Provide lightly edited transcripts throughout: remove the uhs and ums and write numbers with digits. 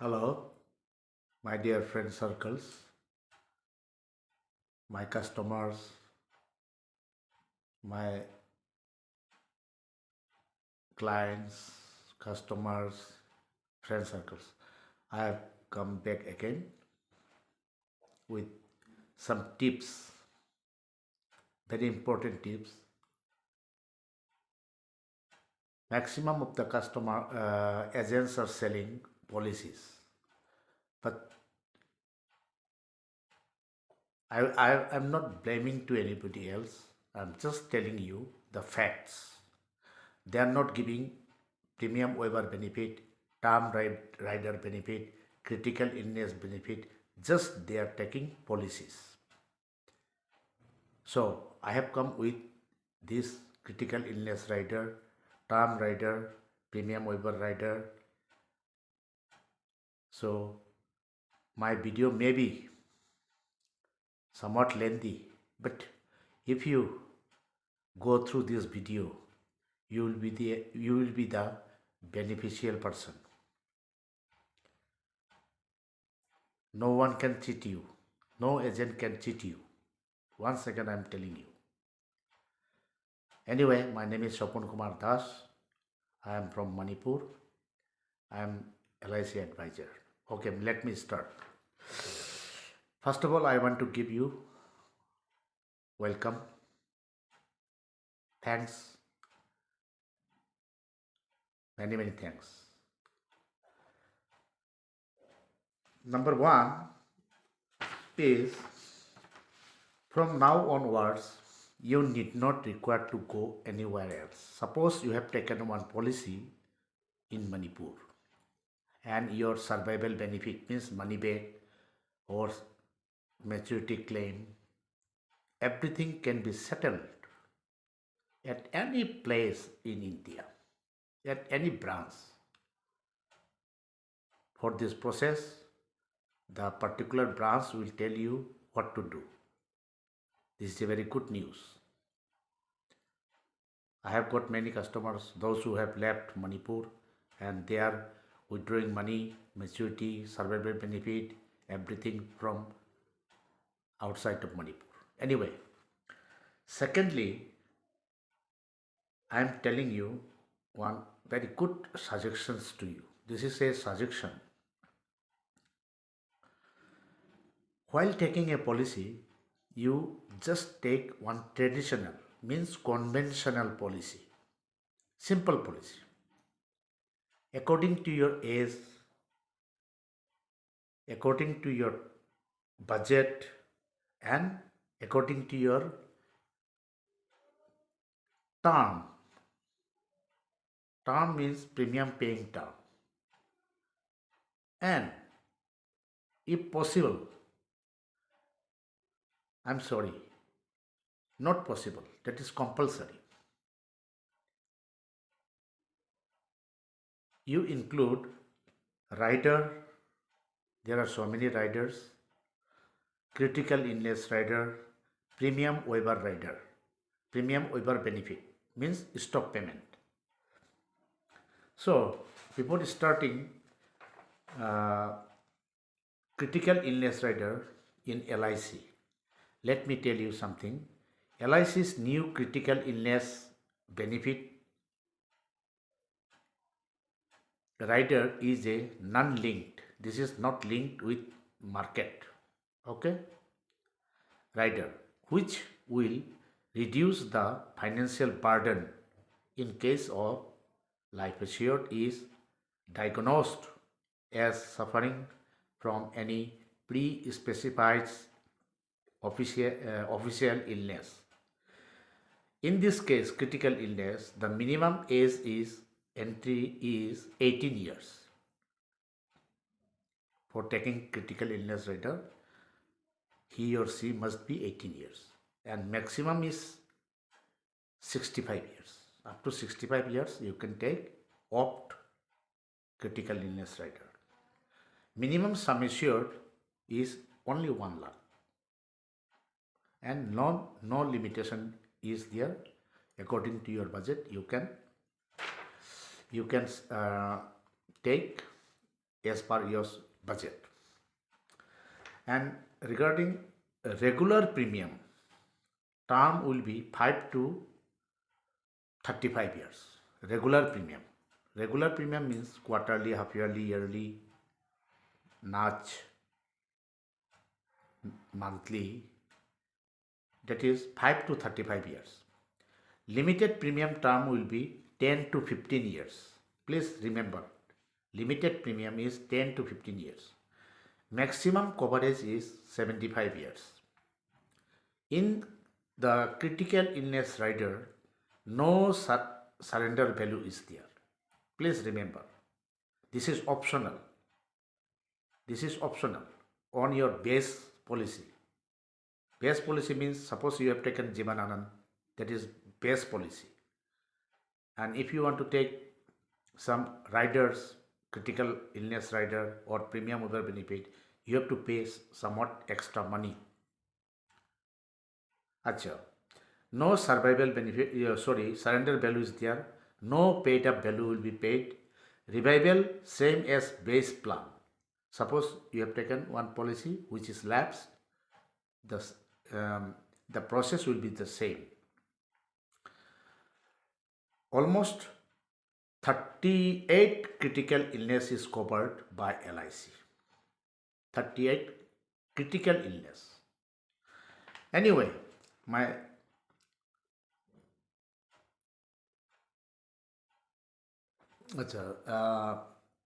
Hello, my dear friend circles, my customers, my clients, customers, friend circles. I have come back again with some tips, very important tips. Maximum of the customer agents are selling policies, but I'm not blaming to anybody else. I'm just telling you the facts. They are not giving premium waiver benefit, rider benefit, critical illness benefit, just they are taking policies. So I have come with this critical illness rider, term rider, premium waiver rider. So my video may be somewhat lengthy, but if you go through this video, you will be the beneficial person. No one can cheat you. No agent can cheat you. Once again, I am telling you. Anyway, my name is Shopon Kumar Das. I am from Manipur. I am LIC advisor. Okay, let me start. First of all, I want to give you welcome. Thanks. Many thanks. Number one is from now onwards, you need not require to go anywhere else. Suppose you have taken one policy in Manipur and your survival benefit means money back or maturity claim, everything can be settled at any place in India, at any branch. For this process, the particular branch will tell you what to do. This is a very good news. I have got many customers, those who have left Manipur and they are withdrawing money, maturity, survival benefit, everything from outside of Manipur. Anyway, secondly, I am telling you one very good suggestions to you. This is a suggestion. While taking a policy, you just take one traditional, means conventional policy, simple policy. According to your age, according to your budget, and according to your term. Term means premium paying term. And if possible, I'm sorry, not possible, that is compulsory. You include rider, there are so many riders, critical illness rider, premium waiver rider, premium waiver benefit means stop payment. So before starting critical illness rider in LIC, let me tell you something. LIC's new critical illness benefit rider is a non-linked. This is not linked with market. Okay? Rider, which will reduce the financial burden in case of life assured is diagnosed as suffering from any pre-specified official illness. In this case, critical illness, the minimum age is entry is 18 years for taking critical illness rider. He or she must be 18 years and maximum is 65 years. Up to 65 years you can take opt critical illness rider. Minimum sum assured is only 1 lakh and no limitation is there. According to your budget, you can take as per your budget. And regarding regular premium, term will be 5 to 35 years. Regular premium. Regular premium means quarterly, half yearly, yearly, March, monthly. That is 5 to 35 years. Limited premium term will be 10 to 15 years. Please remember, limited premium is 10 to 15 years. Maximum coverage is 75 years. In the critical illness rider, no surrender value is there. Please remember, this is optional. This is optional on your base policy. Base policy means suppose you have taken Jeevan Anand, that is base policy. And if you want to take some riders, critical illness rider or premium over benefit, you have to pay somewhat extra money. Acha. No survival benefit, surrender value is there. No paid up value will be paid. Revival same as base plan. Suppose you have taken one policy which is lapsed, the process will be the same. Almost 38 critical illness is covered by LIC. 38 critical illness. Anyway,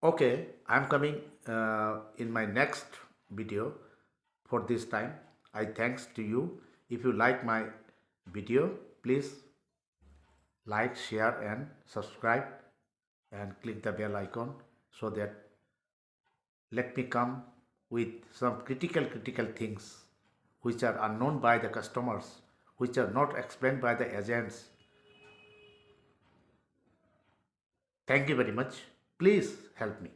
okay, I'm coming in my next video. For this time, I thanks to you. If you like my video, please like, share and subscribe and click the bell icon so that let me come with some critical things which are unknown by the customers, which are not explained by the agents. Thank you very much. Please help me.